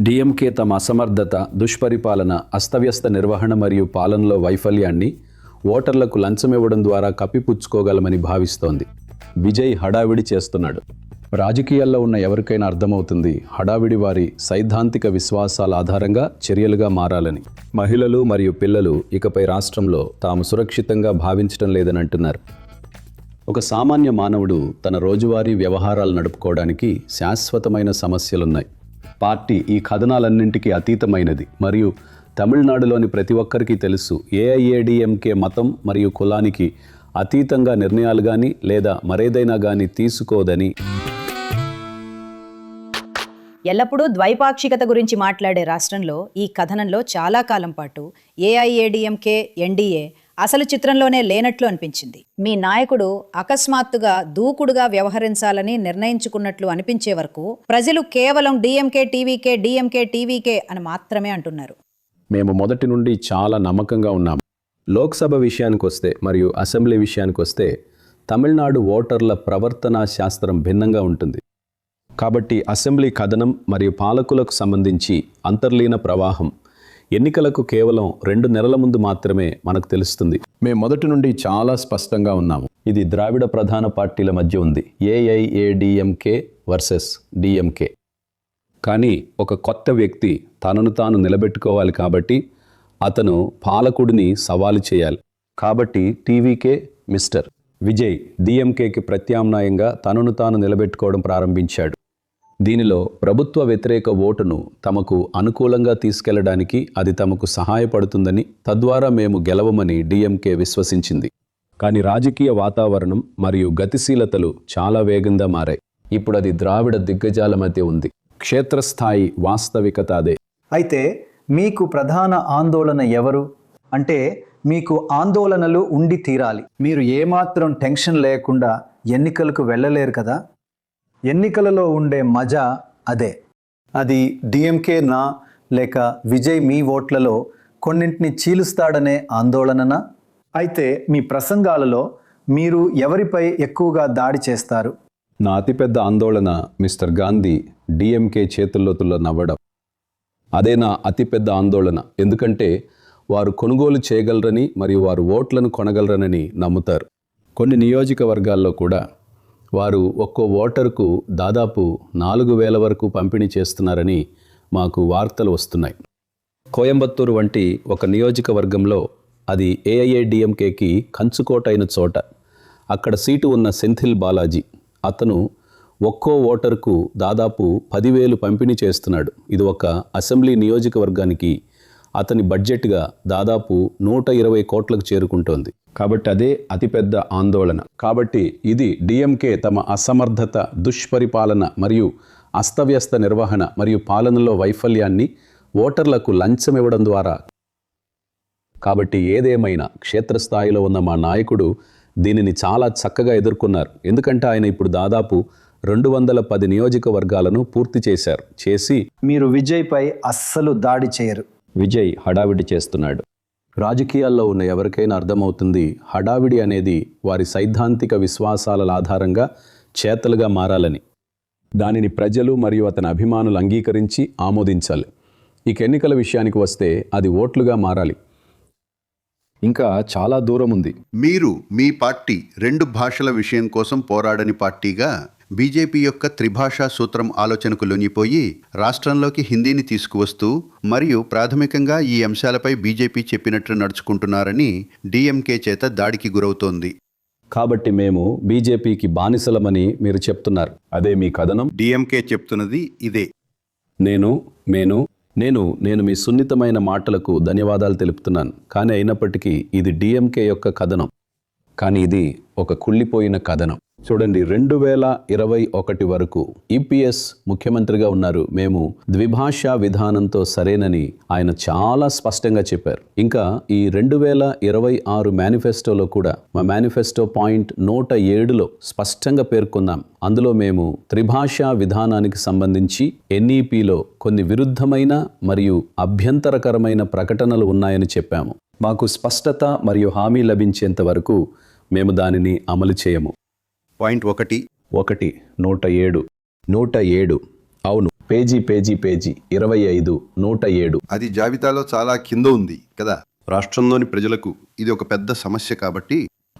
DMK తమ అసమర్థత, దుష్పరిపాలన, అస్తవ్యస్త నిర్వహణ మరియు పాలనలో వైఫల్యాన్ని ఓటర్లకు లంచం ఇవ్వడం ద్వారా కప్పిపుచ్చుకోగలమని భావిస్తోంది. విజయ్ హడావిడి చేస్తున్నాడు. రాజకీయాల్లో ఉన్న ఎవరికైనా అర్థమవుతుంది హడావిడి వారి సైద్ధాంతిక విశ్వాసాల ఆధారంగా చర్యలుగా మారాలని. మహిళలు మరియు పిల్లలు ఇకపై రాష్ట్రంలో తాము సురక్షితంగా భావించడం లేదని అంటున్నారు. ఒక సామాన్య మానవుడు తన రోజువారీ వ్యవహారాలు నడుపుకోవడానికి శాశ్వతమైన సమస్యలున్నాయి. పార్టీ ఈ కథనాలన్నింటికీ అతీతమైనది మరియు తమిళనాడులోని ప్రతి ఒక్కరికి తెలుసు ఏఐఏడిఎంకే మతం మరియు కులానికి అతీతంగా నిర్ణయాలు కానీ లేదా మరేదైనా కానీ తీసుకోదని. ఎల్లప్పుడూ ద్వైపాక్షికత గురించి మాట్లాడే రాష్ట్రంలో ఈ కథనంలో చాలా కాలం పాటు ఏఐఏడిఎంకే ఎన్డీఏ అసలు చిత్రంలోనే లేనట్లు అనిపించింది. మీ నాయకుడు అకస్మాత్తుగా దూకుడుగా వ్యవహరించాలని నిర్ణయించుకున్నట్లు అనిపించే వరకు ప్రజలు కేవలం డిఎంకే టీవీకే అని మాత్రమే అంటున్నారు. మేము మొదటి నుండి చాలా నమ్మకంగా ఉన్నాము. లోక్సభ విషయానికి వస్తే మరియు అసెంబ్లీ విషయానికి వస్తే తమిళనాడు ఓటర్ల ప్రవర్తనా శాస్త్రం భిన్నంగా ఉంటుంది. కాబట్టి అసెంబ్లీ కథనం మరియు పాలకులకు సంబంధించి అంతర్లీన ప్రవాహం ఎన్నికలకు కేవలం 2 నెలల ముందు మాత్రమే మనకు తెలుస్తుంది. మేము మొదటి నుండి చాలా స్పష్టంగా ఉన్నాము. ఇది ద్రావిడ ప్రధాన పార్టీల మధ్య ఉంది, ఏఐఏడిఎంకే వర్సెస్ డిఎంకే. కానీ ఒక కొత్త వ్యక్తి తనను తాను నిలబెట్టుకోవాలి కాబట్టి అతను పాలకుడిని సవాలు చేయాలి. కాబట్టి టీవీకే మిస్టర్ విజయ్ డిఎంకేకి ప్రత్యామ్నాయంగా తనను తాను నిలబెట్టుకోవడం ప్రారంభించాడు. దీనిలో ప్రభుత్వ వ్యతిరేక ఓటును తమకు అనుకూలంగా తీసుకెళ్లడానికి అది తమకు సహాయపడుతుందని, తద్వారా మేము గెలవమని డిఎంకే విశ్వసించింది. కానీ రాజకీయ వాతావరణం మరియు గతిశీలతలు చాలా వేగంగా మారాయి. ఇప్పుడు అది ద్రావిడ దిగ్గజాల మధ్య ఉంది. క్షేత్రస్థాయి వాస్తవికత అదే. అయితే మీకు ప్రధాన ఆందోళన ఎవరు? అంటే మీకు ఆందోళనలు ఉండి తీరాలి. మీరు ఏమాత్రం టెన్షన్ లేకుండా ఎన్నికలకు వెళ్ళలేరు కదా. ఎన్నికలలో ఉండే మజా అదే. అది డిఎంకే నా లేక విజయ్ మీ ఓట్లలో కొన్నింటిని చీలుస్తాడనే ఆందోళననా? అయితే మీ ప్రసంగాలలో మీరు ఎవరిపై ఎక్కువగా దాడి చేస్తారు? నా అతిపెద్ద ఆందోళన మిస్టర్ గాంధీ డిఎంకే చేతుల్లోతుల్లో నవ్వడం. అదే నా అతిపెద్ద ఆందోళన. ఎందుకంటే వారు కొనుగోలు చేయగలరని మరియు వారు ఓట్లను కొనగలరని నమ్ముతారు. కొన్ని నియోజకవర్గాల్లో కూడా వారు ఒక్కో ఓటరుకు దాదాపు 4,000 వరకు పంపిణీ చేస్తున్నారని మాకు వార్తలు వస్తున్నాయి. కోయంబత్తూరు వంటి ఒక నియోజకవర్గంలో, అది ఏఐఏడిఎంకేకి కంచుకోట అయిన చోట, అక్కడ సీటు ఉన్న సెంథిల్ బాలాజీ, అతను ఒక్కో ఓటరుకు దాదాపు 10,000 పంపిణీ చేస్తున్నాడు. ఇది ఒక అసెంబ్లీ నియోజకవర్గానికి అతని బడ్జెట్గా దాదాపు 120 కోట్లకు చేరుకుంటోంది. కాబట్టి అదే అతిపెద్ద ఆందోళన. కాబట్టి ఇది డిఎంకే తమ అసమర్థత, దుష్పరిపాలన మరియు అస్తవ్యస్త నిర్వహణ మరియు పాలనలో వైఫల్యాన్ని ఓటర్లకు లంచం ఇవ్వడం ద్వారా. కాబట్టి ఏదేమైనా క్షేత్రస్థాయిలో ఉన్న మా నాయకుడు దీనిని చాలా చక్కగా ఎదుర్కొన్నారు. ఎందుకంటే ఆయన ఇప్పుడు దాదాపు 210 నియోజకవర్గాలను పూర్తి చేసి మీరు విజయ్పై అస్సలు దాడి చేయరు. విజయ్ హడావిడి చేస్తున్నాడు. రాజకీయాల్లో ఉన్న ఎవరికైనా అర్థమవుతుంది హడావిడి అనేది వారి సైద్ధాంతిక విశ్వాసాల ఆధారంగా చేతలుగా మారాలని. దానిని ప్రజలు మరియు అతని అభిమానులు అంగీకరించి ఆమోదించాలి. ఇక ఎన్నికల విషయానికి వస్తే అది ఓట్లుగా మారాలి. ఇంకా చాలా దూరం ఉంది. మీరు మీ పార్టీ 2 భాషల విషయం కోసం పోరాడని పార్టీగా బీజేపీ యొక్క త్రిభాషా సూత్రం ఆలోచనకు లొంగిపోయి రాష్ట్రంలోకి హిందీని తీసుకువస్తూ మరియు ప్రాథమికంగా ఈ అంశాలపై బీజేపీ చెప్పినట్లు నడుచుకుంటున్నారని డిఎంకే చేత దాడికి గురవుతోంది. కాబట్టి మేము బీజేపీకి బానిసలమని మీరు చెప్తున్నారు. అదే మీ కథనం. డిఎంకే చెప్తున్నది ఇదే. నేను మీ సున్నితమైన మాటలకు ధన్యవాదాలు తెలుపుతున్నాను. కానీ అయినప్పటికీ ఇది డిఎంకే యొక్క కథనం. కానీ ఇది ఒక కుళ్ళిపోయిన కథనం. చూడండి, 2021 వరకు ఈపీఎస్ ముఖ్యమంత్రిగా ఉన్నారు. మేము ద్విభాషా విధానంతో సరేనని ఆయన చాలా స్పష్టంగా చెప్పారు. ఇంకా ఈ 2026 మేనిఫెస్టోలో కూడా, మా మేనిఫెస్టో పాయింట్ 107లో స్పష్టంగా పేర్కొన్నాం. అందులో మేము త్రిభాషా విధానానికి సంబంధించి ఎన్ఈపీలో కొన్ని విరుద్ధమైన మరియు అభ్యంతరకరమైన ప్రకటనలు ఉన్నాయని చెప్పాము. మాకు స్పష్టత మరియు హామీ లభించేంత వరకు మేము దానిని అమలు చేయము. పాయింట్ 1 107 అవును, పేజీ 25 107. అది జాబితాలో చాలా కింద ఉంది కదా. రాష్ట్రంలోని ప్రజలకు ఇది ఒక పెద్ద సమస్య కాబట్టి.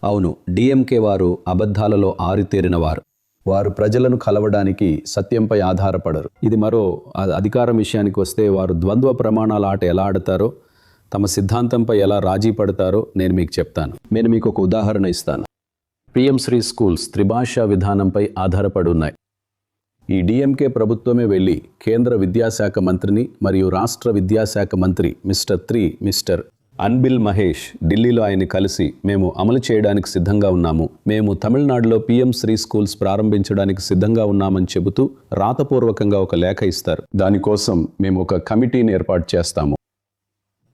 అవును, డిఎంకే వారు అబద్ధాలలో ఆరితేరిన వారు. వారు ప్రజలను కలవడానికి సత్యంపై ఆధారపడరు. ఇది మరో అధికారం విషయానికి వస్తే వారు ద్వంద్వ ప్రమాణాల ఆట ఎలా ఆడతారో, తమ సిద్ధాంతంపై ఎలా రాజీ పడతారో నేను మీకు చెప్తాను. నేను మీకు ఒక ఉదాహరణ ఇస్తాను. పిఎం శ్రీ స్కూల్స్ త్రిభాషా విధానంపై ఆధారపడి ఉన్నాయి. ఈ డిఎంకే ప్రభుత్వమే వెళ్ళి కేంద్ర విద్యాశాఖ మంత్రిని మరియు రాష్ట్ర విద్యాశాఖ మంత్రి మిస్టర్ అన్బిల్ మహేష్ ఢిల్లీలో ఆయన్ని కలిసి మేము అమలు చేయడానికి సిద్ధంగా ఉన్నాము, మేము తమిళనాడులో పిఎం శ్రీ స్కూల్స్ ప్రారంభించడానికి సిద్ధంగా ఉన్నామని చెబుతూ రాతపూర్వకంగా ఒక లేఖ ఇస్తారు. దానికోసం మేము ఒక కమిటీని ఏర్పాటు చేస్తాము.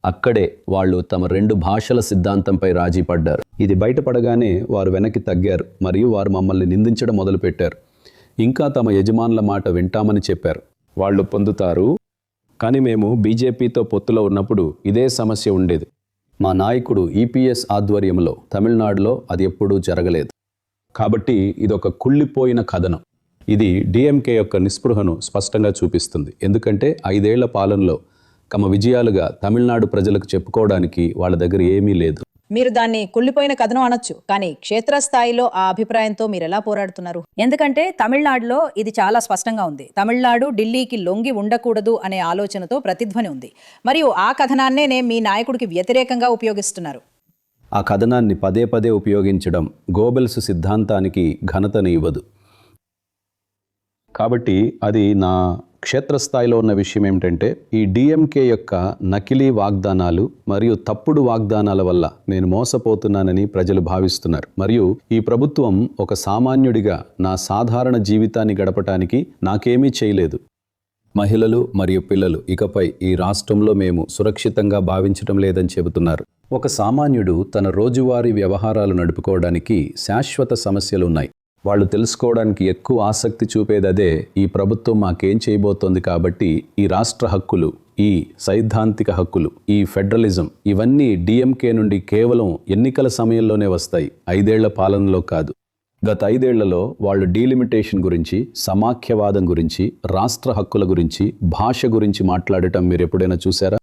అక్కడే వాళ్ళు తమ 2 భాషల సిద్ధాంతంపై రాజీ పడ్డారు. ఇది బయటపడగానే వారు వెనక్కి తగ్గారు మరియు వారు మమ్మల్ని నిందించడం మొదలుపెట్టారు. ఇంకా తమ యజమానుల మాట వింటామని చెప్పారు. వాళ్ళు పొందుతారు. కానీ మేము బీజేపీతో పొత్తులో ఉన్నప్పుడు ఇదే సమస్య ఉండేది. మా నాయకుడు ఈపీఎస్ ఆధ్వర్యంలో తమిళనాడులో అది ఎప్పుడూ జరగలేదు. కాబట్టి ఇదొక కుళ్ళిపోయిన కథనం. ఇది డిఎంకే యొక్క నిస్పృహను స్పష్టంగా చూపిస్తుంది. ఎందుకంటే 5 ఏళ్ల పాలనలో తమ విజయాలుగా తమిళనాడు ప్రజలకు చెప్పుకోవడానికి వాళ్ళ దగ్గర ఏమీ లేదు. మీరు దాన్ని కుళ్ళిపోయిన కథనం అనొచ్చు, కానీ క్షేత్రస్థాయిలో ఆ అభిప్రాయంతో మీరు ఎలా పోరాడుతున్నారు? ఎందుకంటే తమిళనాడులో ఇది చాలా స్పష్టంగా ఉంది. తమిళనాడు ఢిల్లీకి లొంగి ఉండకూడదు అనే ఆలోచనతో ప్రతిధ్వని ఉంది. మరియు ఆ కథనాన్నే మీ నాయకుడికి వ్యతిరేకంగా ఉపయోగిస్తున్నారు. ఆ కథనాన్ని పదే పదే ఉపయోగించడం గోబెల్స్ సిద్ధాంతానికి ఘనతని ఇవ్వదు. కాబట్టి అది నా క్షేత్రస్థాయిలో ఉన్న విషయం ఏమిటంటే, ఈ డిఎంకే యొక్క నకిలీ వాగ్దానాలు మరియు తప్పుడు వాగ్దానాల వల్ల నేను మోసపోతున్నానని ప్రజలు భావిస్తున్నారు. మరియు ఈ ప్రభుత్వం ఒక సామాన్యుడిగా నా సాధారణ జీవితాన్ని గడపటానికి నాకేమీ చేయలేదు. మహిళలు మరియు పిల్లలు ఇకపై ఈ రాష్ట్రంలో మేము సురక్షితంగా భావించడం లేదని చెబుతున్నారు. ఒక సామాన్యుడు తన రోజువారీ వ్యవహారాలు నడుపుకోవడానికి శాశ్వత సమస్యలు ఉన్నాయి. వాళ్ళు తెలుసుకోవడానికి ఎక్కువ ఆసక్తి చూపేది అదే. ఈ ప్రభుత్వం మాకేం చేయబోతోంది కాబట్టి ఈ రాష్ట్ర హక్కులు, ఈ సైద్ధాంతిక హక్కులు, ఈ ఫెడరలిజం ఇవన్నీ డిఎంకే నుండి కేవలం ఎన్నికల సమయంలోనే వస్తాయి, 5 ఏళ్ల పాలనలో కాదు. గత 5 ఏళ్లలో వాళ్ళు డీలిమిటేషన్ గురించి, సమాఖ్యవాదం గురించి, రాష్ట్ర హక్కుల గురించి, భాష గురించి మాట్లాడటం మీరు ఎప్పుడైనా చూసారా?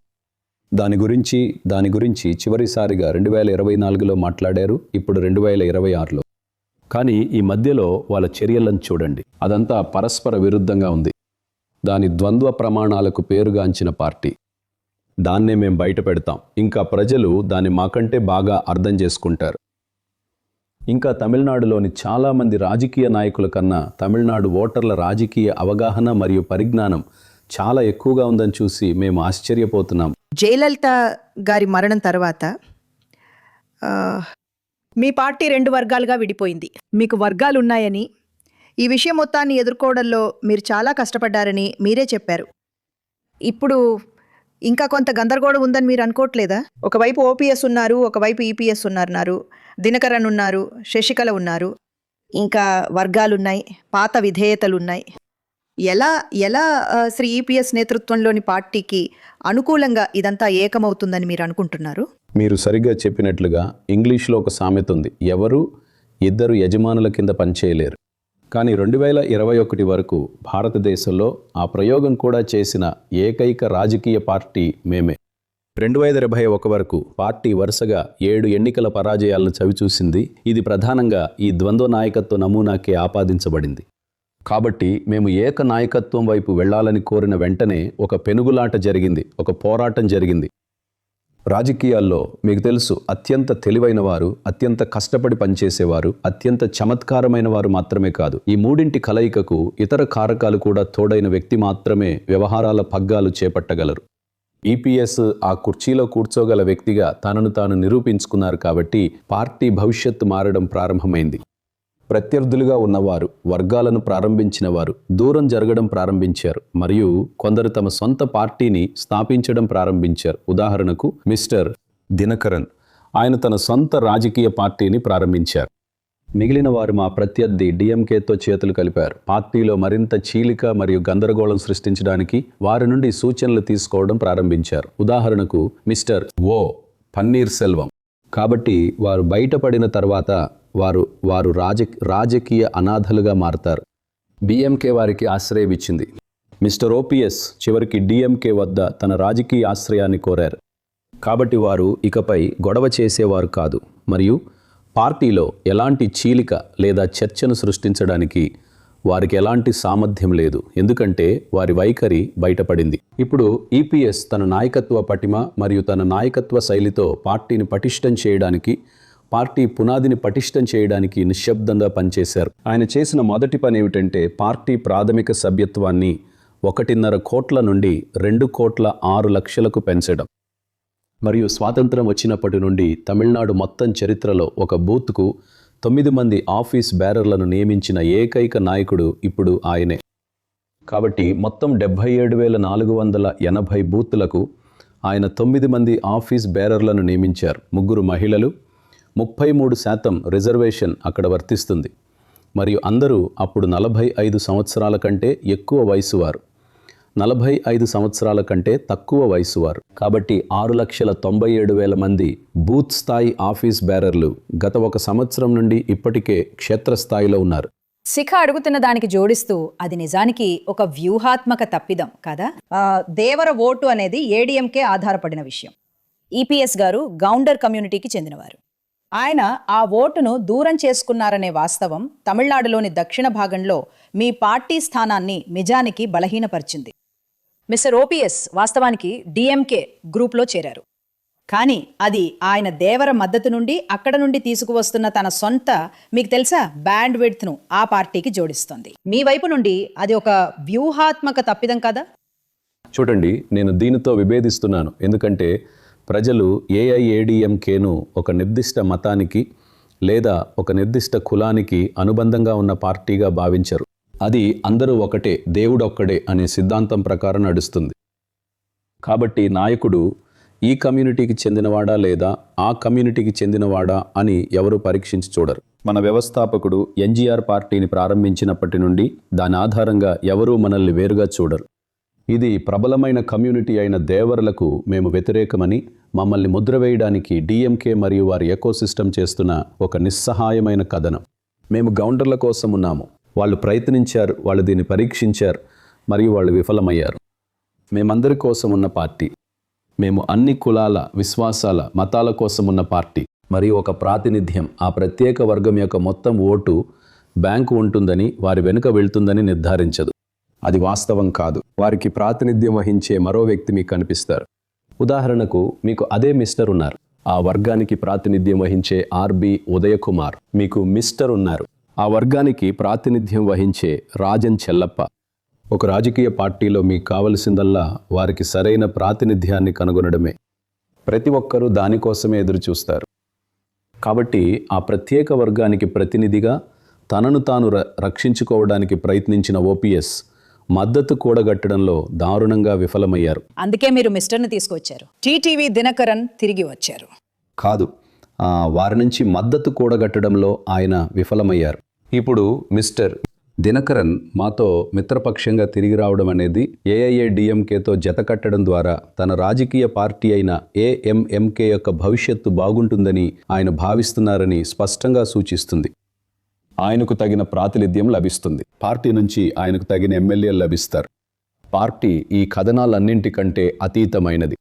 దాని గురించి చివరిసారిగా 2024లో మాట్లాడారు, ఇప్పుడు 2026లో. కానీ ఈ మధ్యలో వాళ్ళ చర్యలను చూడండి. అదంతా పరస్పర విరుద్ధంగా ఉంది. దాని ద్వంద్వ ప్రమాణాలకు పేరుగాంచిన పార్టీ. దాన్నే మేము బయట పెడతాం. ఇంకా ప్రజలు దాన్ని మాకంటే బాగా అర్థం చేసుకుంటారు. ఇంకా తమిళనాడులోని చాలామంది రాజకీయ నాయకుల కన్నా తమిళనాడు ఓటర్ల రాజకీయ అవగాహన మరియు పరిజ్ఞానం చాలా ఎక్కువగా ఉందని చూసి మేము ఆశ్చర్యపోతున్నాం. జయలలిత గారి మరణం తర్వాత మీ పార్టీ 2 వర్గాలుగా విడిపోయింది. మీకు వర్గాలున్నాయని, ఈ విషయం మొత్తాన్ని ఎదుర్కోవడంలో మీరు చాలా కష్టపడ్డారని మీరే చెప్పారు. ఇప్పుడు ఇంకా కొంత గందరగోళం ఉందని మీరు అనుకోవట్లేదా? ఒకవైపు ఓపీఎస్ ఉన్నారు, ఒకవైపు ఈపీఎస్ ఉన్నారు, దినకరన్ ఉన్నారు, శశికళ ఉన్నారు, ఇంకా వర్గాలున్నాయి, పాత విధేయతలున్నాయి. ఎలా శ్రీ ఈపీఎస్ నేతృత్వంలోని పార్టీకి అనుకూలంగా ఇదంతా ఏకమవుతుందని మీరు అనుకుంటున్నారు? మీరు సరిగ్గా చెప్పినట్లుగా ఇంగ్లీష్లో ఒక సామెత ఉంది, ఎవరు 2 యజమానుల కింద పనిచేయలేరు. కానీ 2021 వరకు భారతదేశంలో ఆ ప్రయోగం కూడా చేసిన ఏకైక రాజకీయ పార్టీ మేమే. 2021 వరకు పార్టీ వరుసగా 7 ఎన్నికల పరాజయాలను చవిచూసింది. ఇది ప్రధానంగా ఈ ద్వంద్వ నాయకత్వ నమూనాకే ఆపాదించబడింది. కాబట్టి మేము ఏక నాయకత్వం వైపు వెళ్లాలని కోరిన వెంటనే ఒక పెనుగులాట జరిగింది, ఒక పోరాటం జరిగింది. రాజకీయాల్లో మీకు తెలుసు, అత్యంత తెలివైన వారు, అత్యంత కష్టపడి పనిచేసేవారు, అత్యంత చమత్కారమైన వారు మాత్రమే కాదు, ఈ మూడింటి కలయికకు ఇతర కారకాలు కూడా తోడైన వ్యక్తి మాత్రమే వ్యవహారాల పగ్గాలు చేపట్టగలరు. ఈపీఎస్ ఆ కుర్చీలో కూర్చోగల వ్యక్తిగా తనను తాను నిరూపించుకున్నారు. కాబట్టి పార్టీ భవిష్యత్తు మారడం ప్రారంభమైంది. ప్రత్యర్థులుగా ఉన్నవారు, వర్గాలను ప్రారంభించిన వారు దూరం జరగడం ప్రారంభించారు మరియు కొందరు తమ సొంత పార్టీని స్థాపించడం ప్రారంభించారు. ఉదాహరణకు మిస్టర్ దినకరన్, ఆయన తన సొంత రాజకీయ పార్టీని ప్రారంభించారు. మిగిలిన వారు మా ప్రత్యర్థి డిఎంకేతో చేతులు కలిపారు. పార్టీలో మరింత చీలిక మరియు గందరగోళం సృష్టించడానికి వారి నుండి సూచనలు తీసుకోవడం ప్రారంభించారు. ఉదాహరణకు మిస్టర్ పన్నీర్ సెల్వం. కాబట్టి వారు బయటపడిన తర్వాత వారు రాజకీయ అనాథలుగా మారతారు. బిఎంకే వారికి ఆశ్రయం ఇచ్చింది. మిస్టర్ ఓపీఎస్ చివరికి డిఎంకే వద్ద తన రాజకీయ ఆశ్రయాన్ని కోరారు. కాబట్టి వారు ఇకపై గొడవ చేసేవారు కాదు మరియు పార్టీలో ఎలాంటి చీలిక లేదా చర్చను సృష్టించడానికి వారికి ఎలాంటి సామర్థ్యం లేదు, ఎందుకంటే వారి వైఖరి బయటపడింది. ఇప్పుడు ఈపీఎస్ తన నాయకత్వ పటిమ మరియు తన నాయకత్వ శైలితో పార్టీని పటిష్టం చేయడానికి, పార్టీ పునాదిని పటిష్టం చేయడానికి నిశ్శబ్దంగా పనిచేశారు. ఆయన చేసిన మొదటి పని ఏమిటంటే పార్టీ ప్రాథమిక సభ్యత్వాన్ని 1.5 కోట్ల నుండి 2,06,00,000కు పెంచడం. మరియు స్వాతంత్రం వచ్చినప్పటి నుండి తమిళనాడు మొత్తం చరిత్రలో ఒక బూత్కు 9 మంది ఆఫీస్ బేరర్లను నియమించిన ఏకైక నాయకుడు ఇప్పుడు ఆయనే. కాబట్టి మొత్తం 77,480 బూత్లకు ఆయన 9 మంది ఆఫీస్ బేరర్లను నియమించారు. 3 మహిళలు, 33% రిజర్వేషన్ అక్కడ వర్తిస్తుంది. మరియు అందరూ అప్పుడు 45 సంవత్సరాల కంటే ఎక్కువ వయసువారు, 45 సంవత్సరాల కంటే తక్కువ వయసువారు. కాబట్టి 6,97,000 మంది బూత్ స్థాయి ఆఫీస్ బేరర్లు గత 1 సంవత్సరం నుండి ఇప్పటికే క్షేత్రస్థాయిలో ఉన్నారు. శిఖ అడుగుతున్న దానికి జోడిస్తూ అది నిజానికి ఒక వ్యూహాత్మక తప్పిదం కదా. దేవర ఓటు అనేది ఏడీఎంకే ఆధారపడిన విషయం. ఈపీఎస్ గారు గౌండర్ కమ్యూనిటీకి చెందినవారు. ఆయన ఆ ఓటును దూరం చేసుకున్నారనే వాస్తవం తమిళనాడులోని దక్షిణ భాగంలో మీ పార్టీ స్థానాన్ని నిజానికి బలహీనపరిచింది. మిస్టర్ ఓపీఎస్ వాస్తవానికి డిఎంకే గ్రూప్లో చేరారు, కానీ అది ఆయన దేవర మద్దతు నుండి అక్కడ నుండి తీసుకువస్తున్న తన సొంత, మీకు తెలుసా, బ్యాండ్ విడ్త్ను ఆ పార్టీకి జోడిస్తుంది. మీ వైపు నుండి అది ఒక వ్యూహాత్మక తప్పిదం కదా. చూడండి, నేను దీనితో విభేదిస్తున్నాను, ఎందుకంటే ప్రజలు ఏఐఏడిఎంకేను ఒక నిర్దిష్ట మతానికి లేదా ఒక నిర్దిష్ట కులానికి అనుబంధంగా ఉన్న పార్టీగా భావించరు. అది అందరూ ఒకటే, దేవుడొక్కడే అనే సిద్ధాంతం ప్రకారం నడుస్తుంది. కాబట్టి నాయకుడు ఈ కమ్యూనిటీకి చెందినవాడా లేదా ఆ కమ్యూనిటీకి చెందినవాడా అని ఎవరు పరీక్షించి చూడరు. మన వ్యవస్థాపకుడు ఎన్జీఆర్ పార్టీని ప్రారంభించినప్పటి నుండి దాని ఆధారంగా ఎవరూ మనల్ని వేరుగా చూడరు. ఇది ప్రబలమైన కమ్యూనిటీ అయిన దేవరులకు మేము వ్యతిరేకమని మమ్మల్ని ముద్ర వేయడానికి డిఎంకే మరియు వారి ఎకోసిస్టమ్ చేస్తున్న ఒక నిస్సహాయమైన కథనం. మేము గౌండర్ల కోసం ఉన్నాము. వాళ్ళు ప్రయత్నించారు, వాళ్ళు దీన్ని పరీక్షించారు మరియు వాళ్ళు విఫలమయ్యారు. మేమందరి కోసం ఉన్న పార్టీ. మేము అన్ని కులాల, విశ్వాసాల, మతాల కోసం ఉన్న పార్టీ మరియు ఒక ప్రాతినిధ్యం. ఆ ప్రత్యేక వర్గం యొక్క మొత్తం ఓటు బ్యాంకు ఉంటుందని, వారి వెనుక వెళ్తుందని నిర్ధారించదు. అది వాస్తవం కాదు. వారికి ప్రాతినిధ్యం వహించే మరో వ్యక్తి మీకు కనిపిస్తారు. ఉదాహరణకు మీకు అదే మిస్టర్ ఉన్నారు. ఆ వర్గానికి ప్రాతినిధ్యం వహించే ఆర్బి ఉదయకుమార్. మీకు మిస్టర్ ఉన్నారు. ఆ వర్గానికి ప్రాతినిధ్యం వహించే రాజన్ చెల్లప్ప. ఒక రాజకీయ పార్టీలో మీకు కావలసిందల్లా వారికి సరైన ప్రాతినిధ్యాన్ని కనుగొనడమే. ప్రతి ఒక్కరూ దానికోసమే ఎదురు చూస్తారు. కాబట్టి ఆ ప్రత్యేక వర్గానికి ప్రతినిధిగా తనను తాను రక్షించుకోవడానికి ప్రయత్నించిన ఓపీఎస్ మద్దతు కూడగట్టడంలో దారుణంగా విఫలమయ్యారు. అందుకే మీరు మిస్టర్ని తీసుకొచ్చారు. టీటీవీ దినకరన్ తిరిగి వచ్చారు. కాదు, వారి నుంచి మద్దతు కూడగట్టడంలో ఆయన విఫలమయ్యారు. ఇప్పుడు మిస్టర్ దినకరన్ మాతో మిత్రపక్షంగా తిరిగి రావడం అనేది ఏఐఏడిఎంకేతో జతకట్టడం ద్వారా తన రాజకీయ పార్టీ అయిన ఏఎంఎంకే యొక్క భవిష్యత్తు బాగుంటుందని ఆయన భావిస్తున్నారని స్పష్టంగా సూచిస్తుంది. ఆయనకు తగిన ప్రాతినిధ్యం లభిస్తుంది. పార్టీ నుంచి ఆయనకు తగిన ఎమ్మెల్యేలు లభిస్తారు. పార్టీ ఈ కథనాలన్నింటికంటే అతీతమైనది.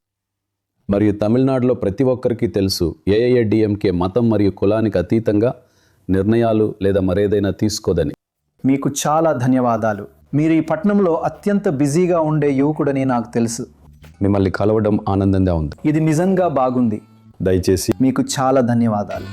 మరియు తమిళనాడులో ప్రతి ఒక్కరికి తెలుసు, ఏఐఏడిఎంకే మతం మరియు కులానికి అతీతంగా నిర్ణయాలు లేదా మరేదైనా తీసుకోదని. మీకు చాలా ధన్యవాదాలు. మీరు ఈ పట్టణంలో అత్యంత బిజీగా ఉండే యువకుడని నాకు తెలుసు. మిమ్మల్ని కలవడం ఆనందంగా ఉంది. ఇది నిజంగా బాగుంది. దయచేసి మీకు చాలా ధన్యవాదాలు.